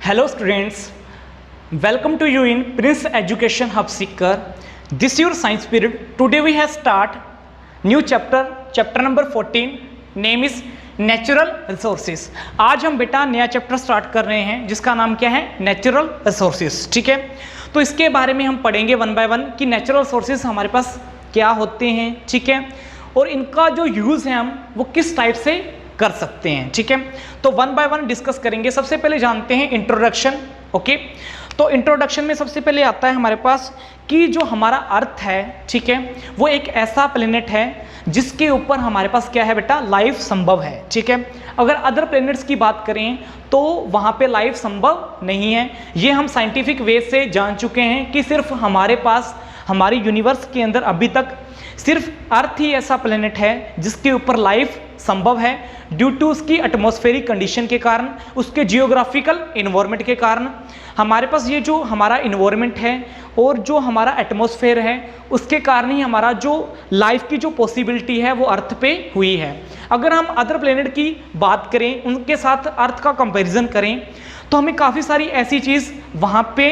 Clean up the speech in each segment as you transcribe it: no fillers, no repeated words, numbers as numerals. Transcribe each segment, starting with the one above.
Hello students, welcome to you in Prince Education Hub Seeker. This is your science period. Today we have start new chapter number 14. Name is Natural Resources. आज हम बेटा नया chapter start कर रहे हैं जिसका नाम क्या है, नेचुरल रिसोर्सेज. ठीक है, तो इसके बारे में हम पढ़ेंगे वन बाय वन कि नेचुरल रिसोर्सेज हमारे पास क्या होते हैं. ठीक है, और इनका जो यूज़ है हम वो किस टाइप से कर सकते हैं. ठीक है, तो वन बाय वन डिस्कस करेंगे. सबसे पहले जानते हैं इंट्रोडक्शन. ओके, तो इंट्रोडक्शन में सबसे पहले आता है हमारे पास कि जो हमारा अर्थ है, ठीक है, वो एक ऐसा प्लेनेट है जिसके ऊपर हमारे पास क्या है बेटा, लाइफ संभव है. ठीक है, अगर अदर प्लेनेट्स की बात करें तो वहाँ पे लाइफ संभव नहीं है. ये हम साइंटिफिक वे से जान चुके हैं कि सिर्फ हमारे पास हमारे यूनिवर्स के अंदर अभी तक सिर्फ अर्थ ही ऐसा प्लेनेट है जिसके ऊपर लाइफ संभव है, ड्यू टू उसकी एटमॉस्फेरिक कंडीशन के कारण, उसके जियोग्राफिकल इन्वायरमेंट के कारण. हमारे पास ये जो हमारा इन्वायरमेंट है और जो हमारा एटमॉस्फेयर है उसके कारण ही हमारा जो लाइफ की जो पॉसिबिलिटी है वो अर्थ पे हुई है. अगर हम अदर प्लेनेट की बात करें, उनके साथ अर्थ का कंपैरिजन करें तो हमें काफ़ी सारी ऐसी चीज़ वहाँ पे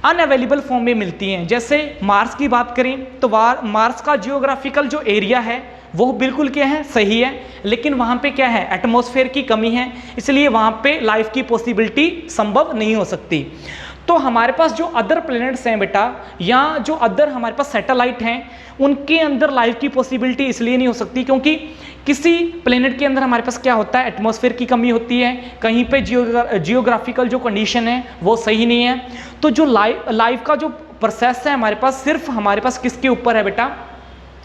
अनअवेलेबल फॉर्म में मिलती हैं. जैसे मार्स की बात करें तो मार्स का जियोग्राफिकल जो एरिया है वो बिल्कुल क्या है, सही है, लेकिन वहाँ पे क्या है, एटमॉस्फेयर की कमी है, इसलिए वहाँ पे लाइफ की पॉसिबिलिटी संभव नहीं हो सकती. तो हमारे पास जो अदर प्लैनेट्स हैं बेटा, या जो अदर हमारे पास सैटेलाइट हैं, उनके अंदर लाइफ की पॉसिबिलिटी इसलिए नहीं हो सकती क्योंकि किसी प्लेनेट के अंदर हमारे पास क्या होता है, एटमॉस्फेयर की कमी होती है, कहीं पे जियोग्राफिकल जो कंडीशन है वो सही नहीं है. तो जो लाइफ का जो प्रोसेस है हमारे पास सिर्फ हमारे पास किसके ऊपर है बेटा,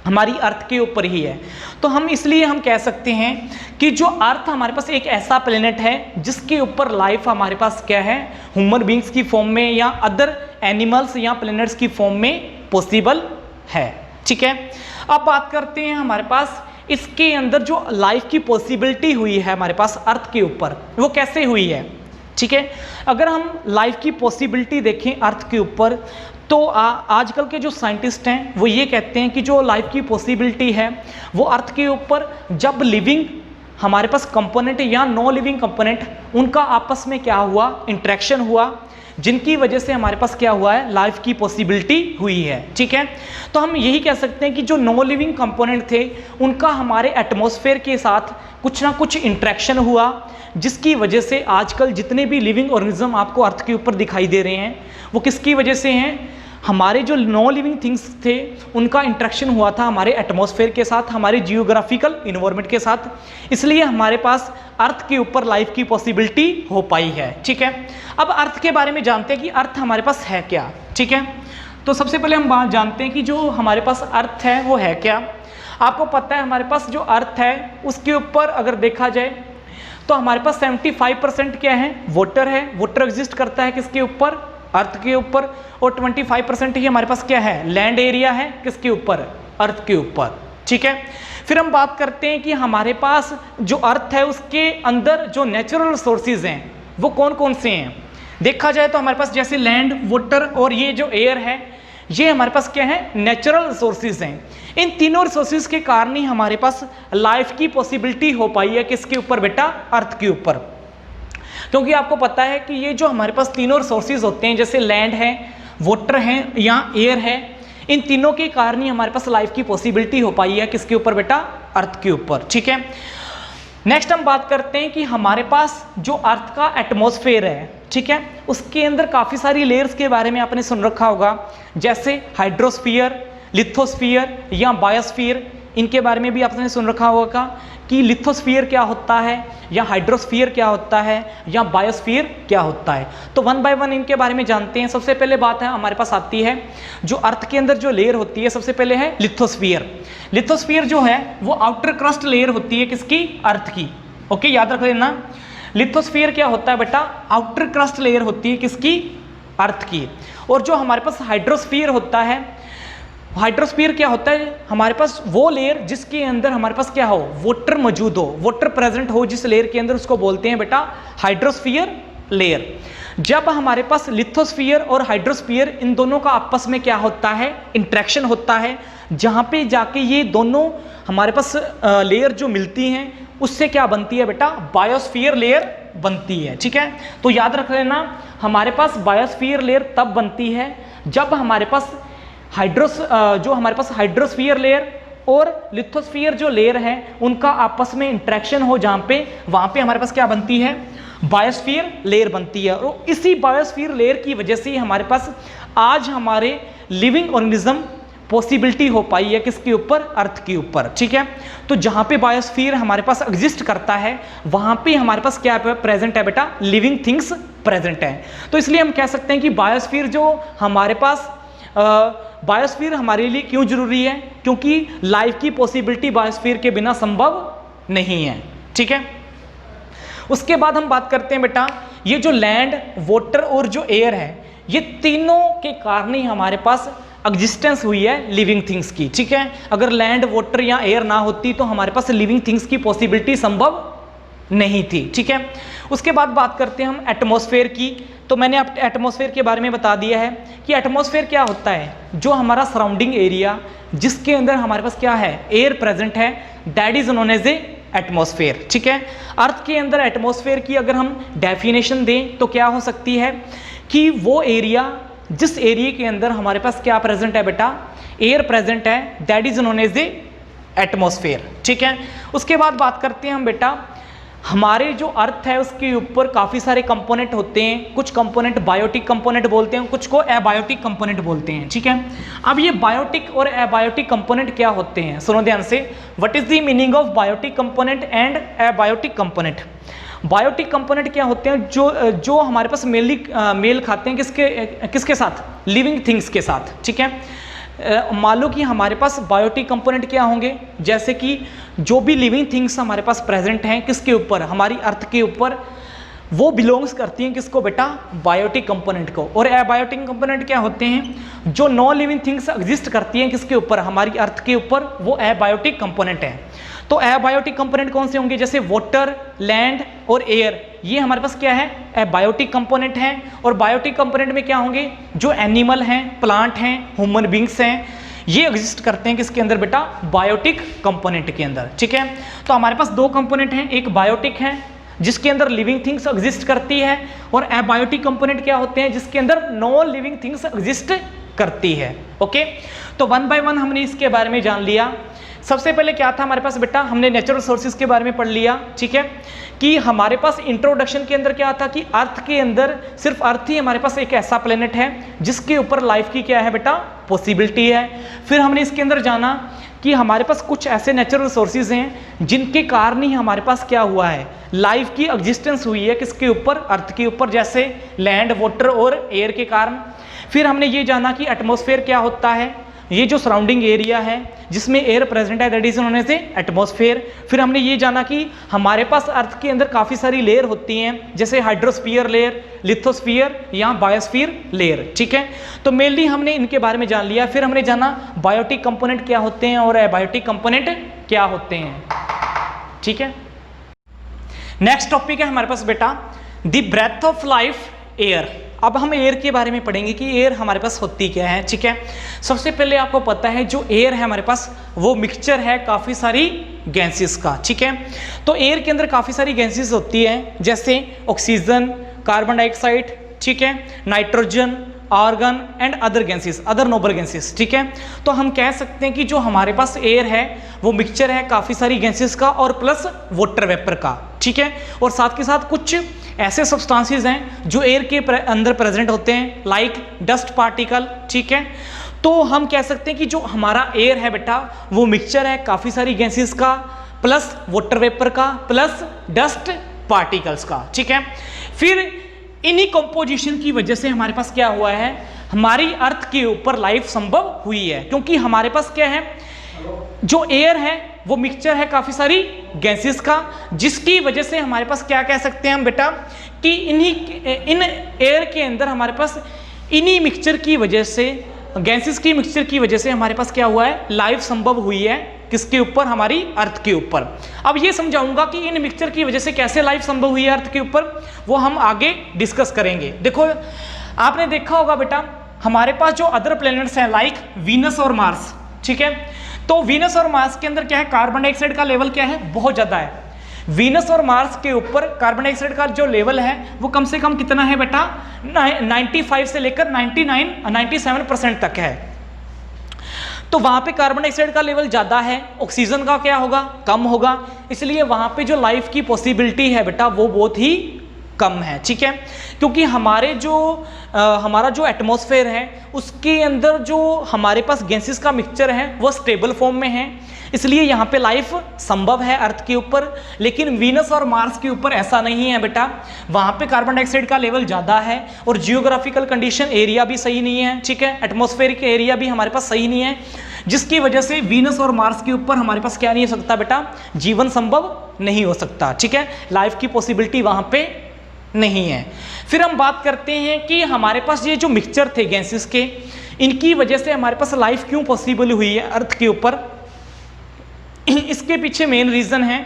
हमारी अर्थ के ऊपर ही है. तो हम इसलिए हम कह सकते हैं कि जो अर्थ हमारे पास एक ऐसा प्लेनेट है जिसके ऊपर लाइफ हमारे पास क्या है, ह्यूमन बींग्स की फॉर्म में या अदर एनिमल्स या प्लेनेट्स की फॉर्म में पॉसिबल है. ठीक है, अब बात करते हैं हमारे पास इसके अंदर जो लाइफ की पॉसिबिलिटी हुई है हमारे पास अर्थ के ऊपर, वो कैसे हुई है. ठीक है, अगर हम लाइफ की पॉसिबिलिटी देखें अर्थ के ऊपर तो आजकल के जो साइंटिस्ट हैं वो ये कहते हैं कि जो लाइफ की पॉसिबिलिटी है वो अर्थ के ऊपर जब लिविंग हमारे पास कंपोनेंट या नॉन लिविंग कंपोनेंट उनका आपस में क्या हुआ, इंटरेक्शन हुआ, जिनकी वजह से हमारे पास क्या हुआ है, लाइफ की पॉसिबिलिटी हुई है. ठीक है, तो हम यही कह सकते हैं कि जो नॉन लिविंग कंपोनेंट थे उनका हमारे एटमॉस्फेयर के साथ कुछ ना कुछ इंटरेक्शन हुआ, जिसकी वजह से आजकल जितने भी लिविंग ऑर्गेनिज्म आपको अर्थ के ऊपर दिखाई दे रहे हैं वो किसकी वजह से हैं, हमारे जो नॉन लिविंग थिंग्स थे उनका इंटरेक्शन हुआ था हमारे एटमॉस्फेयर के साथ, हमारे जियोग्राफिकल इन्वायरमेंट के साथ, इसलिए हमारे पास अर्थ के ऊपर लाइफ की पॉसिबिलिटी हो पाई है. ठीक है, अब अर्थ के बारे में जानते हैं कि अर्थ हमारे पास है क्या. ठीक है, तो सबसे पहले हम बात जानते हैं कि जो हमारे पास अर्थ है वो है क्या. आपको पता है हमारे पास जो अर्थ है उसके ऊपर अगर देखा जाए तो हमारे पास 75% क्या है, वाटर है. वाटर एग्जिस्ट करता है किसके ऊपर, अर्थ के ऊपर, और 25% ही हमारे पास क्या है, लैंड एरिया है किसके ऊपर, अर्थ के ऊपर. ठीक है, फिर हम बात करते हैं कि हमारे पास जो अर्थ है उसके अंदर जो नेचुरल रिसोर्सेज हैं वो कौन कौन से हैं. देखा जाए तो हमारे पास जैसे लैंड, वाटर और ये जो एयर है ये हमारे पास क्या है, नेचुरल रिसोर्सेज हैं. इन तीनों रिसोर्सेज के कारण ही हमारे पास लाइफ की पॉसिबिलिटी हो पाई है किसके ऊपर बेटा, अर्थ के ऊपर. क्योंकि आपको पता है कि ये जो हमारे पास तीनों रिसोर्सेज होते हैं जैसे लैंड है, वाटर है या एयर है, इन तीनों के कारण ही हमारे पास लाइफ की पॉसिबिलिटी हो पाई है किसके ऊपर बेटा, अर्थ के ऊपर. ठीक है, नेक्स्ट हम बात करते हैं कि हमारे पास जो अर्थ का एटमॉस्फेयर है, ठीक है, उसके अंदर काफ़ी सारी लेयर्स के बारे में आपने सुन रखा होगा, जैसे हाइड्रोस्फीयर, लिथोस्फीयर या बायोस्फीयर. इनके बारे में भी आपने सुन रखा होगा कि लिथोस्फीयर क्या होता है या हाइड्रोस्फीयर क्या होता है या बायोस्फीयर क्या होता है. तो वन बाय वन इनके बारे में जानते हैं. सबसे पहले बात है हमारे पास आती है जो अर्थ के अंदर जो लेयर होती है, सबसे पहले है लिथोस्फीयर. लिथोस्फीयर जो है वो आउटर क्रस्ट लेयर होती है किसकी, अर्थ की. ओके, याद रख लेना. लिथोस्फीयर क्या होता है बेटा, आउटर क्रस्ट लेयर होती है किसकी, अर्थ की. और जो हमारे पास हाइड्रोस्फीयर होता है, हाइड्रोस्फीयर क्या होता है, हमारे पास वो लेयर जिसके अंदर हमारे पास क्या हो, वाटर मौजूद हो, वाटर प्रेजेंट हो जिस लेयर के अंदर, उसको बोलते हैं बेटा हाइड्रोस्फीयर लेयर. जब हमारे पास लिथोस्फीयर और हाइड्रोस्फीयर इन दोनों का आपस में क्या होता है, इंटरेक्शन होता है, जहाँ पे जाके ये दोनों हमारे पास लेयर जो मिलती हैं उससे क्या बनती है बेटा, बायोस्फीयर लेयर बनती है, ठीक है। तो याद रख लेना, हमारे पास बायोस्फीयर लेयर तब बनती है जब हमारे पास हाइड्रोस्फीयर लेयर और लिथोस्फीयर जो लेयर है उनका आपस में इंटरेक्शन हो, वहां पे हमारे पास क्या बनती है, बायोस्फीयर लेयर बनती है। और इसी बायोस्फीयर लेयर की वजह से हमारे पास आज हमारे लिविंग ऑर्गेनिज्म पॉसिबिलिटी हो पाई है, किसके ऊपर, अर्थ के ऊपर, ठीक है। तो जहां पे बायोस्फीयर हमारे पास एग्जिस्ट करता है वहां पे हमारे पास क्या प्रेजेंट है बेटा, लिविंग थिंग्स प्रेजेंट है। तो इसलिए हम कह सकते हैं कि बायोस्फीयर जो हमारे पास बायोस्फीयर हमारे लिए क्यों जरूरी है, क्योंकि लाइफ की पॉसिबिलिटी बायोस्फीयर के बिना संभव नहीं है, ठीक है। उसके बाद हम बात करते हैं बेटा, ये जो लैंड, वाटर और जो एयर है, ये तीनों के कारण ही हमारे पास एग्जिस्टेंस हुई है लिविंग थिंग्स की, ठीक है। अगर लैंड, वाटर या एयर ना होती तो हमारे पास लिविंग थिंग्स की पॉसिबिलिटी संभव नहीं थी, ठीक है। उसके बाद बात करते हैं हम एटमॉस्फेयर की। तो मैंने आप एटमॉस्फेयर के बारे में बता दिया है कि एटमॉस्फेयर क्या होता है, जो हमारा सराउंडिंग एरिया जिसके अंदर हमारे पास क्या है, एयर प्रेजेंट है, that is known as a atmosphere, ठीक है। अर्थ के अंदर एटमॉस्फेयर की अगर हम डेफिनेशन दें तो क्या हो सकती है कि वो एरिया, जिस एरिया के अंदर हमारे पास क्या प्रेजेंट है बेटा, एयर प्रेजेंट है, that is known as a atmosphere, ठीक है। उसके बाद बात करते हैं हम बेटा, हमारे जो अर्थ है उसके ऊपर काफ़ी सारे कंपोनेंट होते हैं। कुछ कंपोनेंट बायोटिक कंपोनेंट बोलते हैं, कुछ को एबायोटिक कंपोनेंट बोलते हैं, ठीक है। अब ये बायोटिक और एबायोटिक कंपोनेंट क्या होते हैं, सुनो ध्यान से। What is the meaning of biotic component and abiotic component. Biotic component क्या होते हैं, जो हमारे पास मेल खाते हैं किसके साथ, लिविंग थिंग्स के साथ, ठीक है। मान लो कि हमारे पास बायोटिक कंपोनेंट क्या होंगे, जैसे कि जो भी लिविंग थिंग्स हमारे पास प्रेजेंट हैं किसके ऊपर, हमारी अर्थ के ऊपर, वो बिलोंग्स करती हैं किसको बेटा, बायोटिक कंपोनेंट को। और एबायोटिक कंपोनेंट क्या होते हैं, जो नॉन लिविंग थिंग्स एग्जिस्ट करती हैं किसके ऊपर, हमारी अर्थ के ऊपर, वो एबायोटिक कंपोनेंट है। तो एबायोटिक कंपोनेंट कौन से होंगे, जैसे वाटर, लैंड और एयर, ये हमारे पास क्या है, एबायोटिक कंपोनेंट हैं। और बायोटिक कंपोनेंट में क्या होंगे, जो एनिमल हैं, प्लांट हैं, ह्यूमन बींग्स हैं, ये एग्जिस्ट करते हैं किसके अंदर बेटा, बायोटिक कंपोनेंट के अंदर, ठीक है। तो हमारे पास दो कंपोनेंट हैं, एक बायोटिक है जिसके अंदर लिविंग थिंग्स एग्जिस्ट करती है, और एबायोटिक कंपोनेंट क्या होते हैं, जिसके अंदर नॉन लिविंग थिंग्स एग्जिस्ट करती है, ओके। तो वन बाय वन हमने इसके बारे में जान लिया। सबसे पहले क्या था हमारे पास बेटा, हमने नेचुरल रिसोर्सेज के बारे में पढ़ लिया, ठीक है, कि हमारे पास इंट्रोडक्शन के अंदर क्या था कि अर्थ के अंदर सिर्फ अर्थ ही हमारे पास एक ऐसा प्लेनेट है जिसके ऊपर लाइफ की क्या है बेटा, पॉसिबिलिटी है। फिर हमने इसके अंदर जाना कि हमारे पास कुछ ऐसे नेचुरल रिसोर्सेज हैं जिनके कारण ही हमारे पास क्या हुआ है, लाइफ की एग्जिस्टेंस हुई है किसके ऊपर, अर्थ के ऊपर, जैसे लैंड, वाटर और एयर के कारण। फिर हमने ये जाना कि एटमॉस्फेयर क्या होता है, ये जो सराउंडिंग एरिया है जिसमें एयर प्रेजेंट है, that is known as atmosphere. फिर हमने ये जाना कि हमारे पास अर्थ के अंदर काफ़ी सारी लेयर होती हैं, जैसे हाइड्रोस्फीयर लेयर, लिथोस्फीयर या बायोस्फीयर लेयर, ठीक है। तो मेनली हमने इनके बारे में जान लिया। फिर हमने जाना बायोटिक कंपोनेंट क्या होते हैं और एबायोटिक कंपोनेंट क्या होते हैं, ठीक है। नेक्स्ट टॉपिक है हमारे पास बेटा, the breath of life, air. अब हम एयर के बारे में पढ़ेंगे कि एयर हमारे पास होती क्या है, ठीक है। सबसे पहले आपको पता है जो एयर है हमारे पास वो मिक्सचर है काफ़ी सारी गैसेस का, ठीक है। तो एयर के अंदर काफ़ी सारी गैसेस होती है, जैसे ऑक्सीजन, कार्बन डाइऑक्साइड, ठीक है, nitrogen, argon and other gases, other noble gases, ठीक है। तो हम कह सकते हैं कि जो हमारे पास एयर है वो मिक्सचर है काफ़ी सारी गैसेस का और प्लस वाटर वेपर का, ठीक है। और साथ के साथ कुछ ऐसे सब्सटेंसेस हैं जो एयर के अंदर प्रेजेंट होते हैं, लाइक डस्ट पार्टिकल, ठीक है। तो हम कह सकते हैं कि जो हमारा एयर है बेटा वो मिक्सचर है काफ़ी सारी गैसेस का, प्लस वाटर वेपर का, प्लस डस्ट पार्टिकल्स का, ठीक है। फिर इन्हीं कंपोजिशन की वजह से हमारे पास क्या हुआ है, हमारी अर्थ के ऊपर लाइफ संभव हुई है, क्योंकि हमारे पास क्या है, जो एयर है वो मिक्सचर है काफ़ी सारी गैसेस का, जिसकी वजह से हमारे पास क्या कह सकते हैं हम बेटा कि इन एयर के अंदर हमारे पास इन्हीं मिक्सचर की वजह से, गैसेस की मिक्सचर की वजह से हमारे पास क्या हुआ है, लाइफ संभव हुई है किसके ऊपर, हमारी अर्थ के ऊपर। अब ये समझाऊंगा कि इन मिक्सचर की वजह से कैसे लाइफ संभव हुई है अर्थ के ऊपर, वो हम आगे डिस्कस करेंगे। देखो आपने देखा होगा बेटा हमारे पास जो अदर प्लैनेट्स हैं लाइक वीनस और मार्स, ठीक है। तो वीनस और मार्स के अंदर क्या है, कार्बन डाइऑक्साइड का लेवल क्या है, बहुत ज़्यादा है। वीनस और मार्स के ऊपर कार्बन डाइऑक्साइड का जो लेवल है वो कम से कम कितना है बेटा, 95 से लेकर 97% तक है। तो वहां पे कार्बन डाइऑक्साइड का लेवल ज्यादा है, ऑक्सीजन का क्या होगा, कम होगा, इसलिए वहां पे जो लाइफ की पॉसिबिलिटी है बेटा वो बहुत ही कम है। ठीक है, क्योंकि हमारा जो एटमॉस्फेयर है उसके अंदर जो हमारे पास गैसेस का मिक्सचर है वो स्टेबल फॉर्म में है, इसलिए यहाँ पे लाइफ संभव है अर्थ के ऊपर। लेकिन वीनस और मार्स के ऊपर ऐसा नहीं है बेटा, वहाँ पे कार्बन डाइऑक्साइड का लेवल ज़्यादा है और जियोग्राफिकल कंडीशन एरिया भी सही नहीं है। ठीक है, एटमॉस्फेरिक एरिया भी हमारे पास सही नहीं है, जिसकी वजह से वीनस और मार्स के ऊपर हमारे पास क्या नहीं हो सकता बेटा, जीवन संभव नहीं हो सकता। ठीक है, लाइफ की पॉसिबिलिटी वहाँ पे नहीं है। फिर हम बात करते हैं कि हमारे पास ये जो मिक्सचर थे गैसेस के, इनकी वजह से हमारे पास लाइफ क्यों पॉसिबल हुई है अर्थ के ऊपर। इसके पीछे मेन रीजन है,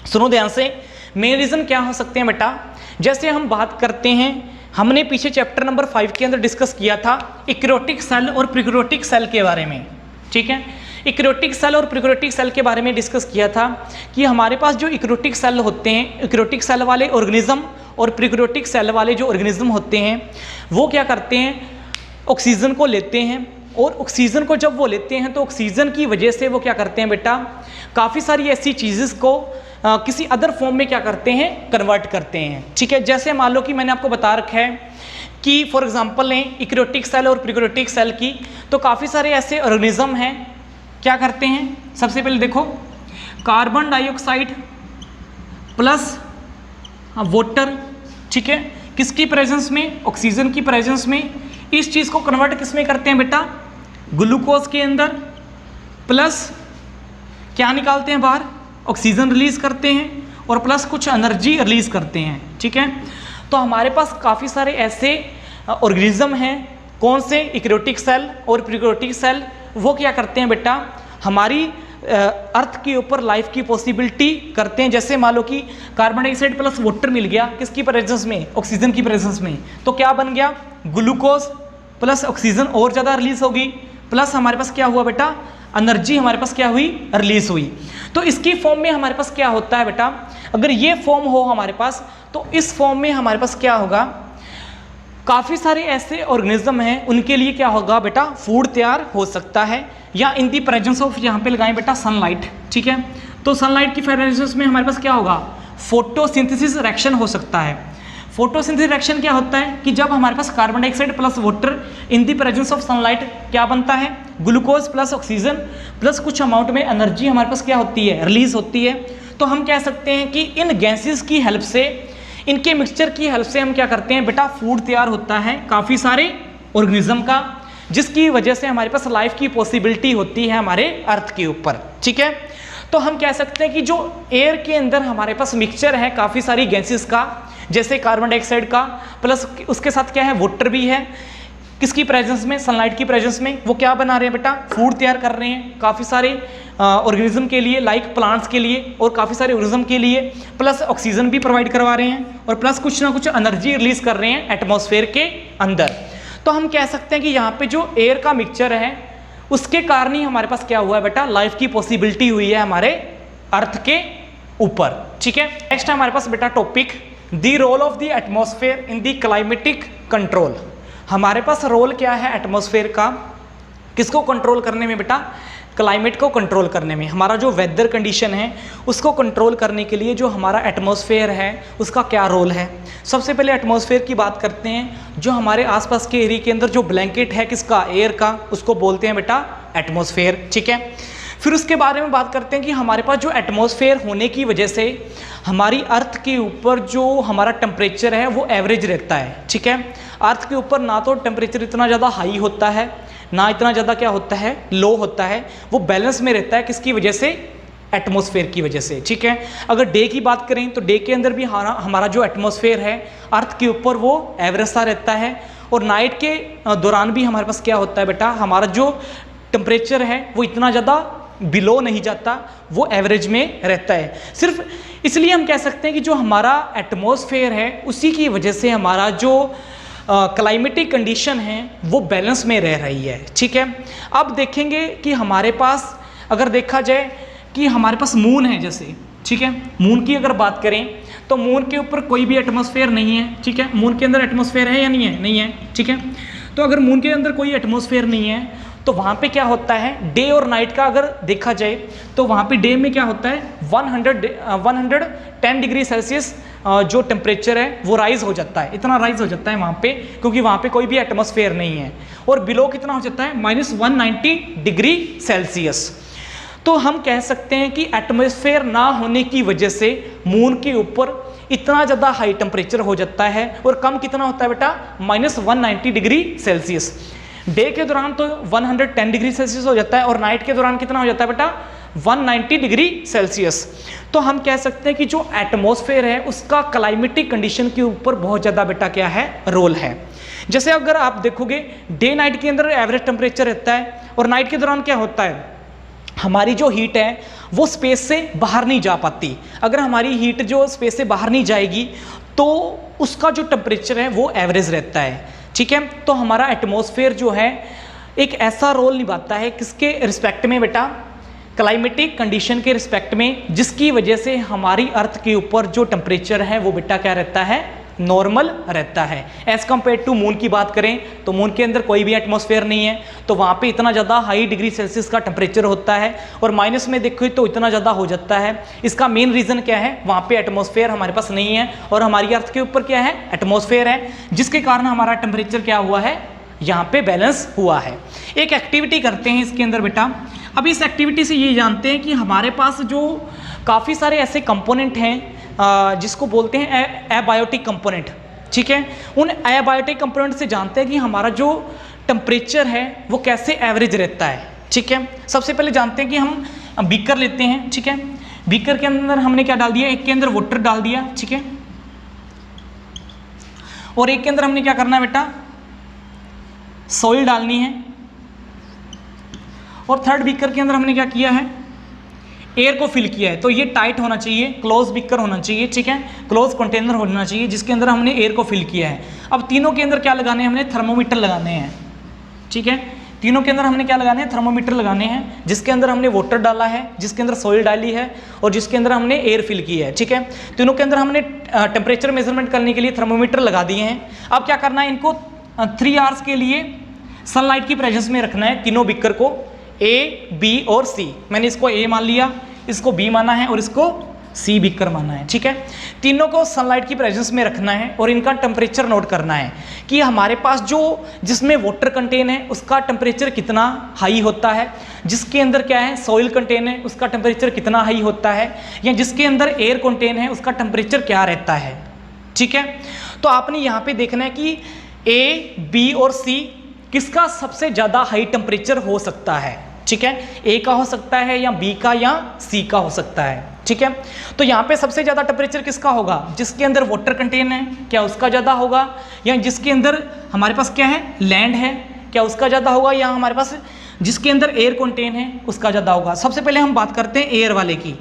सुनो ध्यान से, मेन रीजन क्या हो सकते हैं बेटा। जैसे हम बात करते हैं, हमने पीछे चैप्टर नंबर 5 के अंदर डिस्कस किया था इक्रोटिक सेल और प्रीक्रोटिक सेल के बारे में। ठीक है, इक्रोटिक सेल और प्रीक्रोटिक सेल के बारे में डिस्कस किया था कि हमारे पास जो इक्रोटिक सेल होते हैं, इक्रोटिक सेल वाले ऑर्गेनिज्म और प्रीक्रोटिक सेल वाले जो ऑर्गेनिज्म होते हैं वो क्या करते हैं, ऑक्सीजन को लेते हैं, और ऑक्सीजन को जब वो लेते हैं तो ऑक्सीजन की वजह से वो क्या करते हैं बेटा, काफ़ी सारी ऐसी चीज़ें को किसी अदर फॉर्म में क्या करते हैं, कन्वर्ट करते हैं। ठीक है, जैसे मान लो कि मैंने आपको बता रखा है कि फॉर एग्जांपल लें इक्रोटिक सेल और प्रीक्रोटिक सेल की, तो काफ़ी सारे ऐसे ऑर्गेनिज्म हैं क्या करते हैं, सबसे पहले देखो कार्बन डाइऑक्साइड प्लस वाटर, ठीक है, किसकी प्रेजेंस में, ऑक्सीजन की प्रेजेंस में, इस चीज़ को कन्वर्ट किस में करते हैं बेटा, ग्लूकोज के अंदर, प्लस क्या निकालते हैं बाहर, ऑक्सीजन रिलीज करते हैं और प्लस कुछ एनर्जी रिलीज करते हैं। ठीक है, तो हमारे पास काफ़ी सारे ऐसे ऑर्गेनिज्म हैं, कौन से, इक्रोटिक सेल और प्रीक्रोटिक सेल, वो क्या करते हैं बेटा, हमारी अर्थ के ऊपर लाइफ की पॉसिबिलिटी करते हैं। जैसे मान लो कि कार्बन डाइऑक्साइड प्लस वाटर मिल गया, किसकी प्रेजेंस में, ऑक्सीजन की प्रेजेंस में, तो क्या बन गया, ग्लूकोज प्लस ऑक्सीजन और ज़्यादा रिलीज होगी, प्लस हमारे पास क्या हुआ बेटा, एनर्जी हमारे पास क्या हुई, रिलीज हुई। तो इसकी फॉर्म में हमारे पास क्या होता है बेटा, अगर ये फॉर्म हो हमारे पास, तो इस फॉर्म में हमारे पास क्या होगा, काफ़ी सारे ऐसे ऑर्गेनिज्म हैं, उनके लिए क्या होगा बेटा, फूड तैयार हो सकता है, या इन दी प्रेजेंस ऑफ, यहाँ पे लगाएं बेटा सनलाइट। ठीक है, तो सनलाइट की प्रेजेंस में हमारे पास क्या होगा, फोटोसिंथेसिस रिएक्शन हो सकता है। फोटोसिंथेसिस रिएक्शन क्या होता है कि जब हमारे पास carbon dioxide plus water in the presence of sunlight क्या बनता है, ग्लूकोज प्लस ऑक्सीजन प्लस कुछ अमाउंट में एनर्जी हमारे पास क्या होती है, रिलीज होती है। तो हम कह सकते हैं कि इन गैसेस की हेल्प से, इनके मिक्सचर की हेल्प से हम क्या करते हैं बेटा, फूड तैयार होता है काफ़ी सारे ऑर्गेनिज्म का, जिसकी वजह से हमारे पास लाइफ की पॉसिबिलिटी होती है हमारे अर्थ के ऊपर। ठीक है, तो हम कह सकते हैं कि जो एयर के अंदर हमारे पास मिक्सचर है काफ़ी सारी गैसेस का, जैसे कार्बन डाइऑक्साइड का, प्लस उसके साथ क्या है, वाटर भी है, किसकी प्रेजेंस में, सनलाइट की प्रेजेंस में, वो क्या बना रहे हैं बेटा, फूड तैयार कर रहे हैं काफ़ी सारे ऑर्गेनिज्म के लिए, लाइक प्लांट्स के लिए और काफ़ी सारे ऑर्गेनिज्म के लिए, प्लस ऑक्सीजन भी प्रोवाइड करवा रहे हैं और प्लस कुछ ना कुछ एनर्जी रिलीज कर रहे हैं एटमॉस्फेयर के अंदर। तो हम कह सकते हैं कि यहाँ पे जो एयर का मिक्सचर है उसके कारण ही हमारे पास क्या हुआ है बेटा, लाइफ की पॉसिबिलिटी हुई है हमारे अर्थ के ऊपर। ठीक है, नेक्स्ट हमारे पास बेटा topic, the role of the atmosphere in the climatic control. हमारे पास रोल क्या है एटमॉस्फेयर का, किसको कंट्रोल करने में बेटा, क्लाइमेट को कंट्रोल करने में। हमारा जो वेदर कंडीशन है उसको कंट्रोल करने के लिए जो हमारा एटमॉस्फेयर है उसका क्या रोल है। सबसे पहले एटमॉस्फेयर की बात करते हैं, जो हमारे आसपास के एरिया के अंदर जो ब्लैंकेट है किसका, एयर का, उसको बोलते हैं बेटा एटमॉस्फेयर। ठीक है, फिर उसके बारे में बात करते हैं कि हमारे पास जो एटमॉस्फेयर होने की वजह से हमारी अर्थ के ऊपर जो हमारा टेम्परेचर है वो एवरेज रहता है। ठीक है, अर्थ के ऊपर ना तो टेम्परेचर इतना ज़्यादा हाई होता है ना इतना ज़्यादा क्या होता है, लो होता है, वो बैलेंस में रहता है, किसकी वजह से, एटमॉस्फेयर की वजह से। ठीक है, अगर डे की बात करें तो डे के अंदर भी हमारा जो एटमॉस्फेयर है अर्थ के ऊपर वो एवरेज सा रहता है, और नाइट के दौरान भी हमारे पास क्या होता है बेटा, हमारा जो टेम्परेचर है वो इतना ज़्यादा बिलो नहीं जाता, वो एवरेज में रहता है। सिर्फ इसलिए हम कह सकते हैं कि जो हमारा एटमॉस्फेयर है उसी की वजह से हमारा जो क्लाइमेटिक कंडीशन है वो बैलेंस में रह रही है। ठीक है, अब देखेंगे कि हमारे पास अगर देखा जाए कि हमारे पास मून है, जैसे ठीक है। मून की अगर बात करें तो मून के ऊपर कोई भी एटमॉस्फेयर नहीं है, ठीक है। मून के अंदर एटमॉस्फेयर है या नहीं है? नहीं है, ठीक है। तो अगर मून के अंदर कोई एटमॉस्फेयर नहीं है तो वहाँ पे क्या होता है, डे और नाइट का अगर देखा जाए तो वहाँ पे डे में क्या होता है 110 डिग्री सेल्सियस जो टेम्परेचर है वो राइज हो जाता है, इतना राइज हो जाता है वहाँ पे, क्योंकि वहाँ पे कोई भी एटमॉस्फेयर नहीं है। और बिलो कितना हो जाता है -190 डिग्री सेल्सियस। तो हम कह सकते हैं कि एटमॉस्फेयर ना होने की वजह से मून के ऊपर इतना ज़्यादा हाई टेम्परेचर हो जाता है। और कम कितना होता है बेटा, -190 डिग्री सेल्सियस। डे के दौरान तो 110 डिग्री सेल्सियस हो जाता है और नाइट के दौरान कितना हो जाता है बेटा, 190 डिग्री सेल्सियस। तो हम कह सकते हैं कि जो एटमॉस्फेयर है उसका क्लाइमेटिक कंडीशन के ऊपर बहुत ज़्यादा बेटा क्या है, रोल है। जैसे अगर आप देखोगे डे नाइट के अंदर एवरेज टेम्परेचर रहता है और नाइट के दौरान क्या होता है, हमारी जो हीट है वो स्पेस से बाहर नहीं जा पाती। अगर हमारी हीट जो स्पेस से बाहर नहीं जाएगी तो उसका जो टेम्परेचर है वो एवरेज रहता है, ठीक है। तो हमारा एटमॉस्फेयर जो है एक ऐसा रोल निभाता है किसके रिस्पेक्ट में बेटा, क्लाइमेटिक कंडीशन के रिस्पेक्ट में, जिसकी वजह से हमारी अर्थ के ऊपर जो टेम्परेचर है वो बेटा क्या रहता है, नॉर्मल रहता है। एज कम्पेयर टू मून की बात करें तो मून के अंदर कोई भी एटमॉस्फेयर नहीं है तो वहाँ पे इतना ज़्यादा हाई डिग्री सेल्सियस का टेम्परेचर होता है और माइनस में देखो तो इतना ज़्यादा हो जाता है। इसका मेन रीज़न क्या है, वहाँ पे एटमॉस्फेयर हमारे पास नहीं है और हमारी अर्थ के ऊपर क्या है, एटमॉस्फेयर है, जिसके कारण हमारा टेम्परेचर क्या हुआ है, यहाँ पे बैलेंस हुआ है। एक एक्टिविटी करते हैं इसके अंदर बेटा। अब इस एक्टिविटी से ये जानते हैं कि हमारे पास जो काफ़ी सारे ऐसे कंपोनेंट हैं जिसको बोलते हैं एबायोटिक कंपोनेंट, ठीक है। उन एबायोटिक कंपोनेंट से जानते हैं कि हमारा जो टेम्परेचर है वो कैसे एवरेज रहता है, ठीक है। सबसे पहले जानते हैं कि हम बीकर लेते हैं, ठीक है। बीकर के अंदर हमने क्या डाल दिया, एक के अंदर वाटर डाल दिया, ठीक है। और एक के अंदर हमने क्या करना है बेटा, सॉइल डालनी है। और थर्ड बीकर के अंदर हमने क्या किया है, एयर को फिल किया है। तो ये टाइट होना चाहिए, क्लोज बीकर होना चाहिए, ठीक है, क्लोज कंटेनर होना चाहिए जिसके अंदर हमने एयर को फिल किया है। अब तीनों के अंदर क्या लगाने हैं, हमने थर्मोमीटर लगाने हैं, ठीक है। तीनों के अंदर हमने क्या लगाने हैं, थर्मोमीटर लगाने हैं, जिसके अंदर हमने वाटर डाला है, जिसके अंदर सॉइल डाली है और जिसके अंदर हमने एयर फिल किया है, ठीक है। तीनों के अंदर हमने टेम्परेचर मेजरमेंट करने के लिए थर्मोमीटर लगा दिए हैं। अब क्या करना है, इनको 3 आवर्स के लिए सनलाइट की प्रेजेंस में रखना है, तीनों बीकर को, ए, बी और सी। मैंने इसको ए मान लिया, इसको बी माना है और इसको सी बीकर माना है, ठीक है। तीनों को सनलाइट की प्रेजेंस में रखना है और इनका टेम्परेचर नोट करना है कि हमारे पास जो जिसमें वाटर कंटेन है उसका टेम्परेचर कितना हाई होता है, जिसके अंदर क्या है सॉइल कंटेन है उसका टेम्परेचर कितना हाई होता है, या जिसके अंदर एयर कंटेन है उसका टेम्परेचर क्या रहता है, ठीक है। तो आपने यहाँ पे देखना है कि ए, बी और सी किसका सबसे ज़्यादा हाई टेम्परेचर हो सकता है, ठीक है। ए का हो सकता है या बी का या सी का हो सकता है, ठीक है। तो यहाँ पे सबसे ज़्यादा टेम्परेचर किसका होगा, जिसके अंदर वाटर कंटेन है क्या उसका ज़्यादा होगा, या जिसके अंदर हमारे पास क्या है लैंड है क्या उसका ज़्यादा होगा, या हमारे पास जिसके अंदर एयर कंटेन है उसका ज़्यादा होगा। सबसे पहले हम बात करते हैं एयर वाले की।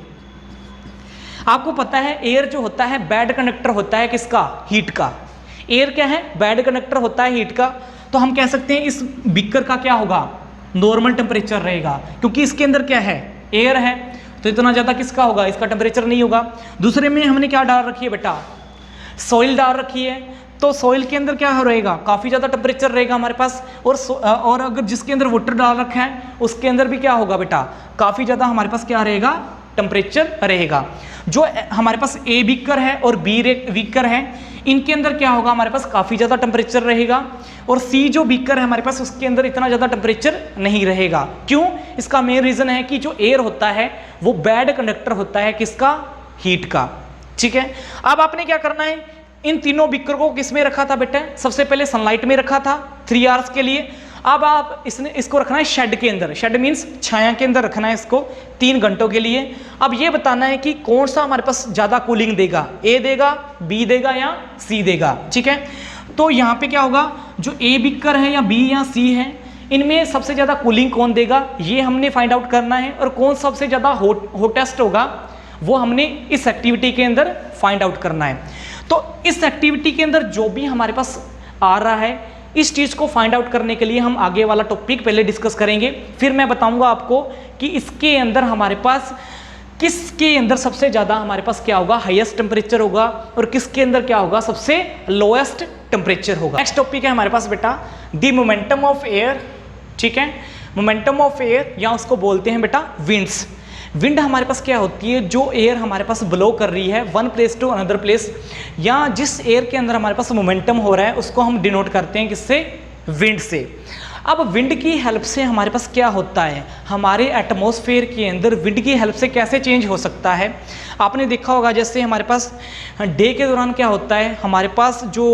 आपको पता है एयर जो होता है बैड कंडक्टर होता है किसका, हीट का। एयर क्या है, बैड कंडक्टर होता है हीट का। तो हम कह सकते हैं इस बीकर का क्या होगा, नॉर्मल टेम्परेचर रहेगा, क्योंकि इसके अंदर क्या है, एयर है, तो इतना ज़्यादा किसका होगा, इसका टेम्परेचर नहीं होगा। दूसरे में हमने क्या डाल रखी है बेटा, सॉइल डाल रखी है, तो सॉइल के अंदर क्या रहेगा, काफ़ी ज़्यादा टेम्परेचर रहेगा हमारे पास। और अगर जिसके अंदर वाटर डाल रखा है उसके अंदर भी क्या होगा बेटा, काफ़ी ज़्यादा हमारे पास क्या रहेगा, टेम्परेचर रहेगा। जो हमारे पास ए बीकर है और बी बीकर है इनके अंदर क्या होगा, हमारे पास काफ़ी ज़्यादा टेम्परेचर रहेगा। और सी जो बीकर है हमारे पास उसके अंदर इतना ज़्यादा टेम्परेचर नहीं रहेगा। क्यों, इसका मेन रीज़न है कि जो एयर होता है वो बैड कंडक्टर होता है किसका, हीट का, ठीक है। अब आपने क्या करना है, इन तीनों बीकर को किस में रखा था बेटा, सबसे पहले सनलाइट में रखा था 3 आवर्स के लिए। अब आप इसको रखना है शेड के अंदर, शेड मीन्स छाया के अंदर रखना है इसको 3 घंटों के लिए। अब ये बताना है कि कौन सा हमारे पास ज़्यादा कूलिंग देगा, ए देगा, बी देगा या सी देगा, ठीक है। तो यहाँ पे क्या होगा, जो ए बीकर है या बी या सी है इनमें सबसे ज़्यादा कूलिंग कौन देगा ये हमने फाइंड आउट करना है, और कौन सबसे ज़्यादा हॉटेस्ट होगा वो हमने इस एक्टिविटी के अंदर फाइंड आउट करना है। तो इस एक्टिविटी के अंदर जो भी हमारे पास आ रहा है इस चीज़ को फाइंड आउट करने के लिए हम आगे वाला टॉपिक पहले डिस्कस करेंगे, फिर मैं बताऊंगा आपको कि इसके अंदर हमारे पास किसके अंदर सबसे ज़्यादा हमारे पास क्या होगा, हाईएस्ट टेम्परेचर होगा, और किसके अंदर क्या होगा, सबसे लोएस्ट टेम्परेचर होगा। नेक्स्ट टॉपिक है हमारे पास बेटा द मोमेंटम ऑफ एयर। ठीक है, मोमेंटम ऑफ एयर या उसको बोलते हैं बेटा विंड्स। विंड हमारे पास क्या होती है, जो एयर हमारे पास ब्लो कर रही है one place to another place, या जिस एयर के अंदर हमारे पास मोमेंटम हो रहा है उसको हम डिनोट करते हैं किससे, विंड से। अब विंड की हेल्प से हमारे पास क्या होता है, हमारे एटमॉस्फेयर के अंदर विंड की हेल्प से कैसे चेंज हो सकता है। आपने देखा होगा जैसे हमारे पास डे के दौरान क्या होता है, हमारे पास जो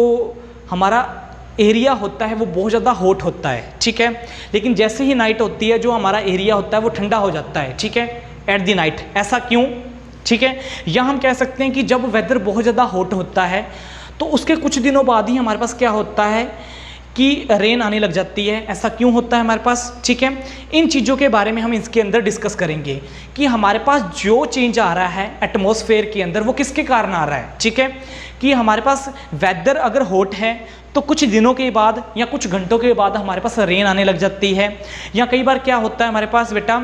हमारा एरिया होता है वो बहुत ज़्यादा हॉट होता है। ठीक है, लेकिन जैसे ही नाइट होती है जो हमारा एरिया होता है वो ठंडा हो जाता है। ठीक है, एट दी नाइट। ऐसा क्यों? ठीक है, या हम कह सकते हैं कि जब वेदर बहुत ज़्यादा हॉट होता है तो उसके कुछ दिनों बाद ही हमारे पास क्या होता है कि रेन आने लग जाती है। ऐसा क्यों होता है हमारे पास? ठीक है, इन चीज़ों के बारे में हम इसके अंदर डिस्कस करेंगे कि हमारे पास जो चेंज आ रहा है एटमॉस्फेयर के अंदर वो किसके कारण आ रहा है। ठीक है, कि हमारे पास वेदर अगर हॉट है तो कुछ दिनों के बाद या कुछ घंटों के बाद हमारे पास रेन आने लग जाती है, या कई बार क्या होता है हमारे पास बेटा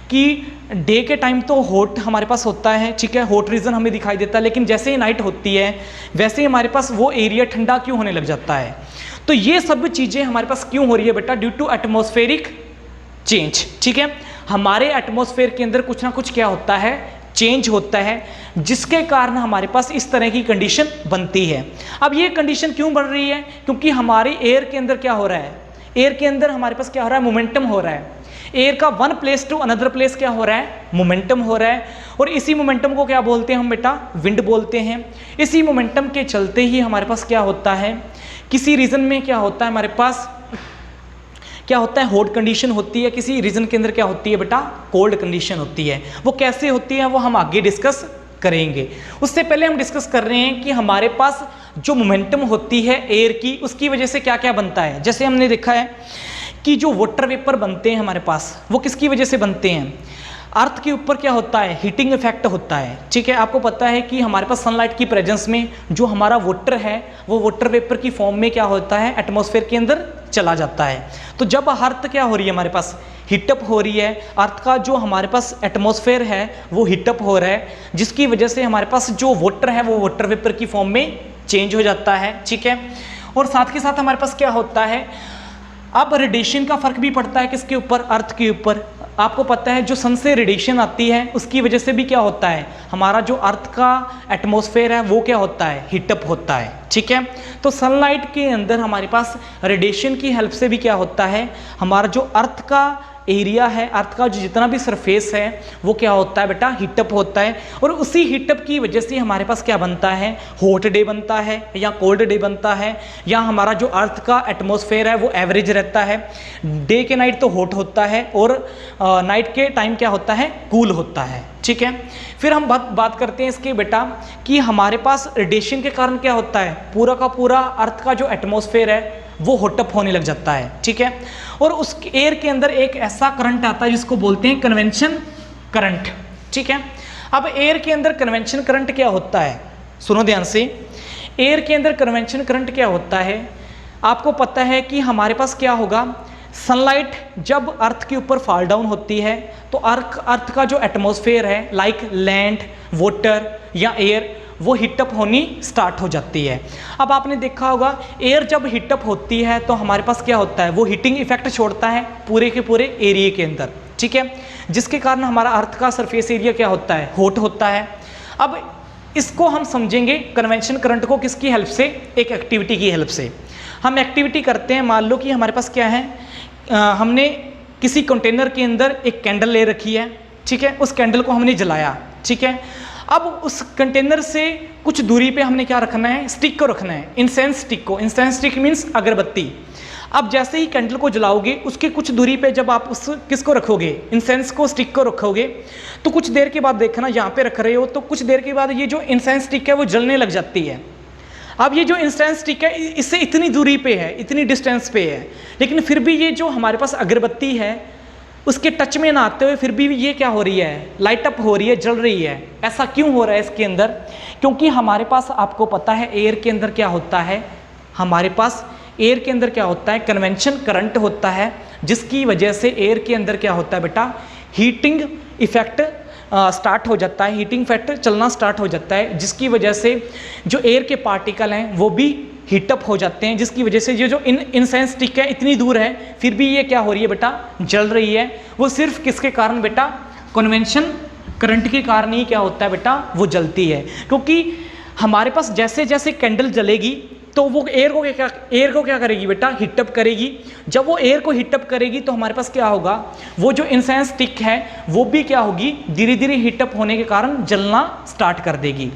कि डे के टाइम तो हॉट हमारे पास होता है। ठीक है, हॉट रीजन हमें दिखाई देता है, लेकिन जैसे ही नाइट होती है वैसे ही हमारे पास वो एरिया ठंडा क्यों होने लग जाता है। तो ये सब चीज़ें हमारे पास क्यों हो रही है बेटा, ड्यू टू एटमॉस्फेरिक चेंज। ठीक है, हमारे एटमॉस्फेयर के अंदर कुछ ना कुछ क्या होता है, चेंज होता है, जिसके कारण हमारे पास इस तरह की कंडीशन बनती है। अब ये कंडीशन क्यों बन रही है, क्योंकि हमारे एयर के अंदर क्या हो रहा है, एयर के अंदर हमारे पास क्या हो रहा है, मोमेंटम हो रहा है। एयर का one place to another place क्या हो रहा है, मोमेंटम हो रहा है, और इसी मोमेंटम को क्या बोलते हैं हम बेटा, विंड बोलते हैं। इसी मोमेंटम के चलते ही हमारे पास क्या होता है, किसी रीजन में क्या होता है हमारे पास, क्या होता है, हॉट कंडीशन होती है, किसी रीजन के अंदर क्या होती है बेटा, कोल्ड कंडीशन होती है। वो कैसे होती है वो हम आगे डिस्कस करेंगे। उससे पहले हम डिस्कस कर रहे हैं कि हमारे पास जो मोमेंटम होती है एयर की, उसकी वजह से क्या क्या बनता है। जैसे हमने देखा है कि जो वाटर वेपर बनते हैं हमारे पास वो किसकी वजह से बनते हैं, अर्थ के ऊपर क्या होता है, हीटिंग इफेक्ट होता है। ठीक है, आपको पता है कि हमारे पास सनलाइट की प्रेजेंस में जो हमारा वाटर है वो वाटर वेपर की फॉर्म में क्या होता है, एटमॉस्फेयर के अंदर चला जाता है। तो जब अर्थ क्या हो रही है, हमारे पास हीटअप हो रही है, अर्थ का जो हमारे पास एटमॉस्फेयर है वो हीटअप हो रहा है, जिसकी वजह से हमारे पास जो वाटर है वो वाटर वेपर की फॉर्म में चेंज हो जाता है। ठीक है, और साथ के साथ हमारे पास क्या होता है, अब रेडिएशन का फर्क भी पड़ता है किसके ऊपर, अर्थ के ऊपर। आपको पता है जो सन से रेडिएशन आती है उसकी वजह से भी क्या होता है, हमारा जो अर्थ का एटमॉस्फेयर है वो क्या होता है, हीटअप होता है। ठीक है, तो सनलाइट के अंदर हमारे पास रेडिएशन की हेल्प से भी क्या होता है, हमारा जो अर्थ का एरिया है, अर्थ का जो जितना भी सरफेस है वो क्या होता है बेटा, हीटअप होता है। और उसी हीटअप की वजह से हमारे पास क्या बनता है, हॉट डे बनता है या कोल्ड डे बनता है, या हमारा जो अर्थ का एटमॉस्फेयर है वो एवरेज रहता है। डे के नाइट तो हॉट होता है और नाइट के टाइम क्या होता है, कूल होता है। ठीक है, फिर हम बात करते हैं इसके बेटा कि हमारे पास रेडिएशन के कारण क्या होता है, पूरा का पूरा अर्थ का जो एटमॉस्फेयर है वो हॉटअप होने लग जाता है। ठीक है, और उस एयर के अंदर एक ऐसा करंट आता है जिसको बोलते हैं कन्वेंशन करंट। ठीक है, अब एयर के अंदर कन्वेंशन करंट क्या होता है, सुनो ध्यान से। एयर के अंदर कन्वेंशन करंट क्या होता है, आपको पता है कि हमारे पास क्या होगा, सनलाइट जब अर्थ के ऊपर फॉल डाउन होती है तो अर्थ का जो एटमॉस्फेयर है लाइक लैंड, वाटर या एयर, वो हीटअप होनी स्टार्ट हो जाती है। अब आपने देखा होगा एयर जब हीटअप होती है तो हमारे पास क्या होता है, वो हीटिंग इफेक्ट छोड़ता है पूरे के पूरे एरिया के अंदर। ठीक है, जिसके कारण हमारा अर्थ का सरफेस एरिया क्या होता है, हॉट होता है। अब इसको हम समझेंगे कन्वेंशन करंट को किसकी हेल्प से, एक एक्टिविटी की हेल्प से। हम एक्टिविटी करते हैं, मान लो कि हमारे पास क्या है, हमने किसी कंटेनर के अंदर एक कैंडल ले रखी है। ठीक है, उस कैंडल को हमने जलाया। ठीक है, अब उस कंटेनर से कुछ दूरी पे हमने क्या रखना है, स्टिक को रखना है, इंसेंस स्टिक को। इंसेंस स्टिक मीन्स अगरबत्ती। अब जैसे ही कैंडल को जलाओगे उसके कुछ दूरी पे जब आप उस किसको रखोगे, इंसेंस को, स्टिक को रखोगे, तो कुछ देर के बाद देखना यहाँ पे रख रहे हो तो कुछ देर के बाद ये जो इंसेंस स्टिक है वो जलने लग जाती है। अब ये जो इंसेंस स्टिक है इससे इतनी दूरी पे है, इतनी डिस्टेंस पे है, लेकिन फिर भी ये जो हमारे पास अगरबत्ती है उसके टच में ना आते हुए फिर भी ये क्या हो रही है, लाइट अप हो रही है, जल रही है। ऐसा क्यों हो रहा है इसके अंदर, क्योंकि हमारे पास आपको पता है एयर के अंदर क्या होता है, हमारे पास एयर के अंदर क्या होता है, कन्वेंशन करंट होता है, जिसकी वजह से एयर के अंदर क्या होता है बेटा, हीटिंग इफेक्ट स्टार्ट हो जाता है, हीटिंग फैक्टर चलना स्टार्ट हो जाता है, जिसकी वजह से जो एयर के पार्टिकल हैं वो भी हीटअप हो जाते हैं, जिसकी वजह से ये जो इंसेंस स्टिक है इतनी दूर है फिर भी ये क्या हो रही है बेटा, जल रही है। वो सिर्फ किसके कारण बेटा, कन्वेंशन करंट के कारण ही क्या होता है बेटा, वो जलती है। क्योंकि हमारे पास जैसे जैसे कैंडल जलेगी तो वो एयर को क्या करेगी बेटा, हीटअप करेगी। जब वो एयर को हीटअप करेगी तो हमारे पास क्या होगा, वो जो इंसेंस स्टिक है वो भी क्या होगी, धीरे धीरे हीटअप होने के कारण जलना स्टार्ट कर देगी।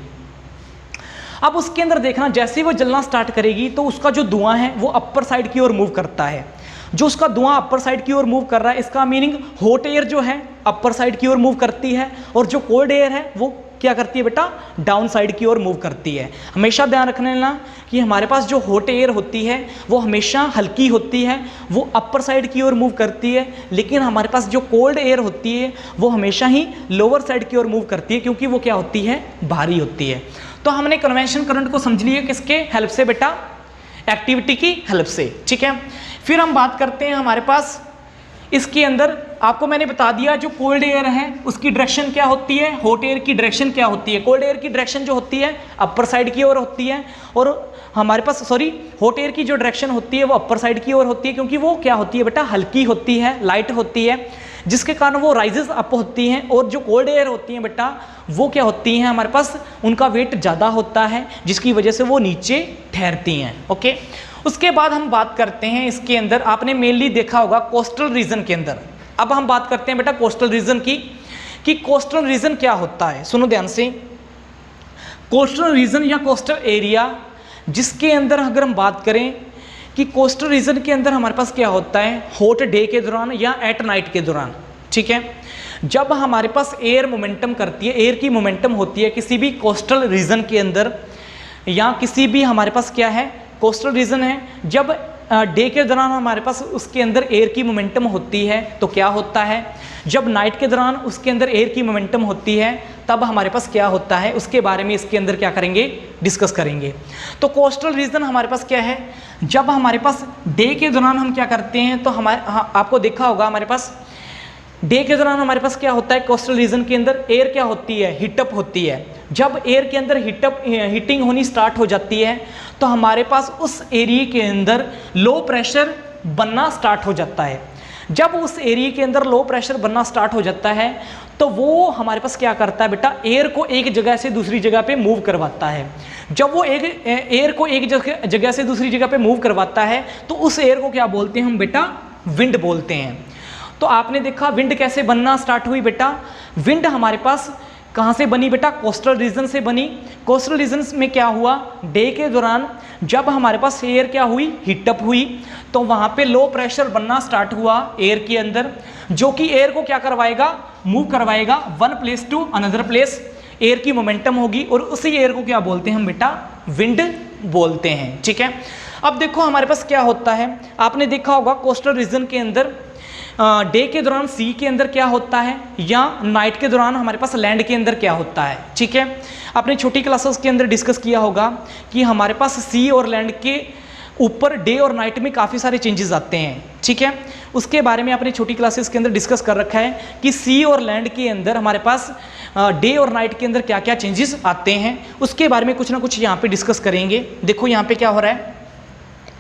अब उसके अंदर देखना, जैसे वो जलना स्टार्ट करेगी तो उसका जो धुआं है वो अपर साइड की ओर मूव करता है। जो उसका धुआं अपर साइड की ओर मूव कर रहा है, इसका मीनिंग हॉट एयर जो है अपर साइड की ओर मूव करती है, और जो कोल्ड एयर है वो क्या करती है बेटा, डाउन साइड की ओर मूव करती है। हमेशा ध्यान रखने लेना कि हमारे पास जो हॉट एयर होती है वो हमेशा हल्की होती है, वो अपर साइड की ओर मूव करती है, लेकिन हमारे पास जो कोल्ड एयर होती है वो हमेशा ही लोअर साइड की ओर मूव करती है, क्योंकि वो क्या होती है, भारी होती है। तो हमने कन्वेंशन करंट को समझ लिया किसके हेल्प से बेटा, एक्टिविटी की हेल्प से, ठीक है। फिर हम बात करते हैं हमारे पास इसके अंदर, आपको मैंने बता दिया जो कोल्ड एयर है उसकी डायरेक्शन क्या होती है, हॉट एयर की डायरेक्शन क्या होती है। कोल्ड एयर की डायरेक्शन जो होती है अपर साइड की ओर होती है, और हमारे पास हॉट एयर की जो डायरेक्शन होती है वो अपर साइड की ओर होती है, क्योंकि वो क्या होती है बेटा, हल्की होती है, लाइट होती है, जिसके कारण वो राइजेस अप होती हैं। और जो कोल्ड एयर होती हैं बेटा वो क्या होती हैं, हमारे पास उनका वेट ज़्यादा होता है, जिसकी वजह से वो नीचे ठहरती हैं। ओके, उसके बाद हम बात करते हैं इसके अंदर, आपने मेनली देखा होगा कोस्टल रीजन के अंदर। अब हम बात करते हैं बेटा कोस्टल रीजन की, कि कोस्टल रीजन क्या होता है। सुनो ध्यान से, कोस्टल रीजन या कोस्टल एरिया, जिसके अंदर अगर हम बात करें कि कोस्टल रीजन के अंदर हमारे पास क्या होता है, हॉट डे के दौरान या एट नाइट के दौरान, ठीक है, जब हमारे पास एयर मोमेंटम करती है, एयर की मोमेंटम होती है किसी भी कोस्टल रीजन के अंदर, या किसी भी हमारे पास क्या है, कोस्टल रीजन है, जब डे के दौरान हमारे पास उसके अंदर एयर की मोमेंटम होती है तो क्या होता है, जब नाइट के दौरान उसके अंदर एयर की मोमेंटम होती है तब हमारे पास क्या होता है, उसके बारे में इसके अंदर क्या करेंगे, डिस्कस करेंगे। तो कोस्टल रीजन हमारे पास क्या है, जब हमारे पास डे के दौरान हम क्या करते हैं, तो आपको देखा होगा हमारे पास डे के दौरान हमारे पास क्या होता है, कोस्टल रीजन के अंदर एयर क्या होती है, हीटअप होती है। जब एयर के अंदर हीटिंग होनी स्टार्ट हो जाती है तो हमारे पास उस एरिया के अंदर लो प्रेशर बनना स्टार्ट हो जाता है। जब उस एरिया के अंदर लो प्रेशर बनना स्टार्ट हो जाता है तो वो हमारे पास क्या करता है बेटा, एयर को एक जगह से दूसरी जगह पे मूव करवाता है। जब वो एयर को एक जगह से दूसरी जगह पे मूव करवाता है तो उस एयर को क्या बोलते हैं हम बेटा, विंड बोलते हैं। तो आपने देखा विंड कैसे बनना स्टार्ट हुई बेटा, विंड हमारे पास कहाँ से बनी बेटा, कोस्टल रीजन से बनी। कोस्टल रीजन में क्या हुआ, डे के दौरान जब हमारे पास एयर क्या हुई, हीटअप हुई, तो वहाँ पे लो प्रेशर बनना स्टार्ट हुआ एयर के अंदर, जो कि एयर को क्या करवाएगा, मूव करवाएगा one place to another place. Air की मोमेंटम होगी और उसी एयर को क्या बोलते हैं हम बेटा, विंड बोलते हैं, ठीक है। अब देखो हमारे पास क्या होता है, आपने देखा होगा कोस्टल रीजन के अंदर डे के दौरान सी के अंदर क्या होता है, या नाइट के दौरान हमारे पास लैंड के अंदर क्या होता है, ठीक है। आपने छोटी क्लासेस के अंदर डिस्कस किया होगा कि हमारे पास सी और लैंड के ऊपर डे और नाइट में काफ़ी सारे चेंजेस आते हैं, ठीक है। उसके बारे में आपने छोटी क्लासेस के अंदर डिस्कस कर रखा है कि सी और लैंड के अंदर हमारे पास डे और नाइट के अंदर क्या क्या चेंजेस आते हैं, उसके बारे में कुछ ना कुछ यहाँ पे डिस्कस करेंगे। देखो यहाँ पे क्या हो रहा है,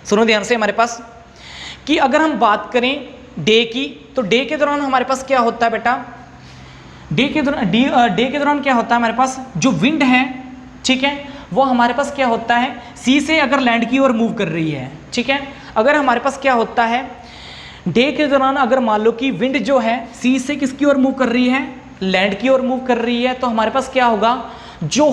सुनो ध्यान से, हमारे पास कि अगर हम बात करें डे की, तो डे के दौरान हमारे पास क्या होता है बेटा, डे के दौरान क्या होता है, हमारे पास जो विंड है, ठीक है, वो हमारे पास क्या होता है, सी से अगर लैंड की ओर मूव कर रही है, ठीक है। अगर हमारे पास क्या होता है, डे के दौरान अगर मान लो कि विंड जो है सी से किसकी ओर मूव कर रही है, लैंड की ओर मूव कर रही है, तो हमारे पास क्या होगा, जो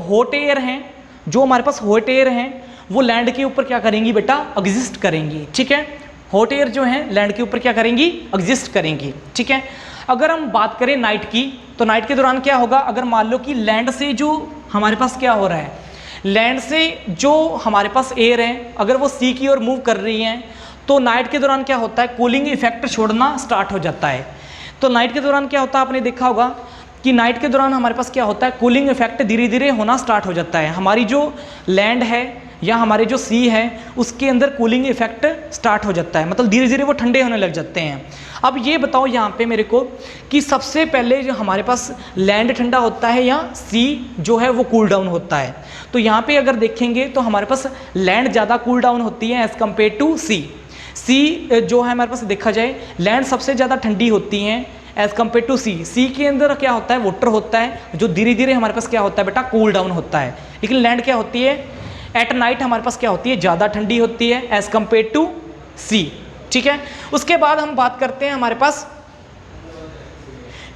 हॉट एयर हैं, जो हमारे पास हॉट एयर हैं वो लैंड के ऊपर क्या करेंगी बेटा, एग्जिस्ट करेंगी, ठीक है। हॉट एयर जो है लैंड के ऊपर क्या करेंगी, एग्जिस्ट करेंगी, ठीक है। अगर हम बात करें नाइट की, तो नाइट के दौरान क्या होगा, अगर मान लो कि लैंड से जो हमारे पास क्या हो रहा है, लैंड से जो हमारे पास एयर है अगर वो सी की ओर मूव कर रही हैं, तो नाइट के दौरान क्या होता है, कूलिंग इफेक्ट छोड़ना स्टार्ट हो जाता है। तो नाइट के दौरान क्या होता है, आपने देखा होगा कि नाइट के दौरान हमारे पास क्या होता है, कूलिंग इफेक्ट धीरे धीरे होना स्टार्ट हो जाता है। हमारी जो लैंड है या हमारे जो सी है उसके अंदर कूलिंग इफेक्ट स्टार्ट हो जाता है, मतलब धीरे धीरे वो ठंडे होने लग जाते हैं। अब ये बताओ यहाँ पे मेरे को कि सबसे पहले जो हमारे पास लैंड ठंडा होता है या सी जो है वो कूल डाउन होता है। तो यहाँ पे अगर देखेंगे तो हमारे पास लैंड ज़्यादा कूल डाउन होती है एज़ कम्पेयर टू सी। सी जो है हमारे पास देखा जाए लैंड सबसे ज़्यादा ठंडी होती हैं एज़ कम्पेयर टू सी। सी के अंदर क्या होता है, वाटर होता है जो धीरे धीरे हमारे पास क्या होता है बेटा, कूल डाउन होता है। लेकिन लैंड क्या होती है, एट नाइट हमारे पास क्या होती है, ज़्यादा ठंडी होती है एज़ कम्पेयर टू सी। ठीक है, उसके बाद हम बात करते हैं हमारे पास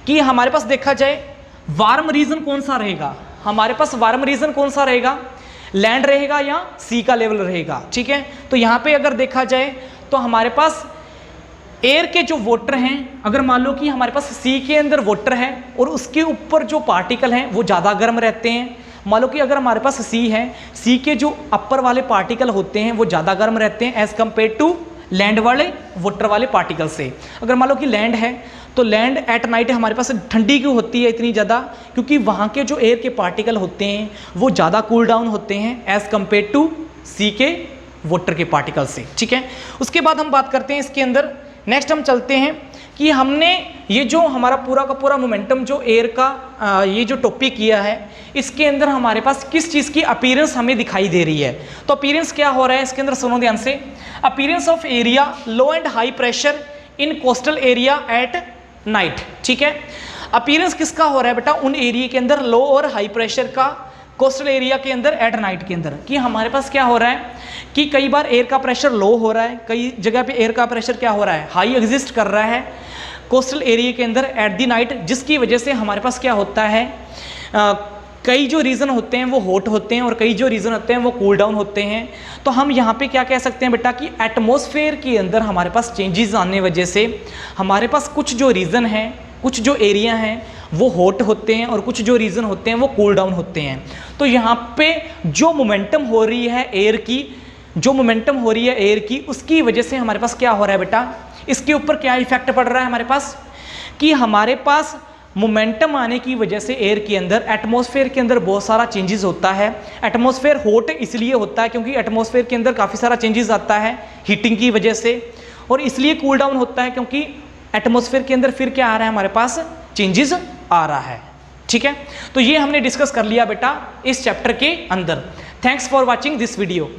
कि हमारे पास देखा जाए वार्म रीजन कौन सा रहेगा। हमारे पास वार्म रीजन कौन सा रहेगा, लैंड रहेगा या सी का लेवल रहेगा। ठीक है, तो यहाँ पे अगर देखा जाए तो हमारे पास एयर के जो वाटर हैं, अगर मान लो कि हमारे पास सी के अंदर वाटर है और उसके ऊपर जो पार्टिकल हैं वो ज़्यादा गर्म रहते हैं। मान लो कि अगर हमारे पास सी है, सी के जो अपर वाले पार्टिकल होते हैं वो ज़्यादा गर्म रहते हैं एज़ कम्पेयर टू लैंड वाले वाटर वाले पार्टिकल से। अगर मान लो कि लैंड है तो लैंड एट नाइट हमारे पास ठंडी क्यों होती है इतनी ज़्यादा, क्योंकि वहाँ के जो एयर के पार्टिकल होते हैं वो ज़्यादा कूल डाउन होते हैं एज़ कम्पेयर टू सी के वाटर के पार्टिकल से। ठीक है, उसके बाद हम बात करते हैं इसके अंदर, नेक्स्ट हम चलते हैं कि हमने ये जो हमारा पूरा का पूरा मोमेंटम जो एयर का ये जो टॉपिक किया है इसके अंदर हमारे पास किस चीज़ की अपीयरेंस हमें दिखाई दे रही है। तो अपीयरेंस क्या हो रहा है इसके अंदर, सुनो ध्यान से। Appearance of area low and high pressure in coastal area at night. ठीक है, अपीयरेंस किसका हो रहा है बेटा, उन एरिया के अंदर लो और हाई प्रेशर का कोस्टल एरिया के अंदर एट नाइट के अंदर, कि हमारे पास क्या हो रहा है कि कई बार एयर का प्रेशर लो हो रहा है, कई जगह पे एयर का प्रेशर क्या हो रहा है, हाई एग्जिस्ट कर रहा है कोस्टल एरिया के अंदर एट दी नाइट, जिसकी वजह से हमारे पास क्या होता है कई जो रीज़न होते हैं वो हॉट होते हैं और कई जो रीज़न होते हैं वो कूल डाउन होते हैं। तो हम यहाँ पे क्या कह सकते हैं बेटा कि एटमॉस्फेयर के अंदर हमारे पास चेंजेस आने वजह से हमारे पास कुछ जो रीज़न हैं, कुछ जो एरिया हैं वो हॉट होते हैं और कुछ जो रीज़न होते हैं वो कूल डाउन होते हैं। तो यहाँ पे जो मोमेंटम हो रही है एयर की, जो मोमेंटम हो रही है एयर की, उसकी वजह से हमारे पास क्या हो रहा है बेटा, इसके ऊपर क्या इफेक्ट पड़ रहा है हमारे पास कि हमारे पास मोमेंटम आने की वजह से एयर के अंदर एटमॉस्फेयर के अंदर बहुत सारा चेंजेस होता है। एटमॉस्फेयर हॉट इसलिए होता है क्योंकि एटमॉस्फेयर के अंदर काफ़ी सारा चेंजेस आता है हीटिंग की वजह से, और इसलिए कूल डाउन होता है क्योंकि एटमॉस्फेयर के अंदर फिर क्या आ रहा है हमारे पास, चेंजेस आ रहा है। ठीक है, तो ये हमने डिस्कस कर लिया बेटा इस चैप्टर के अंदर। Thanks for watching this video.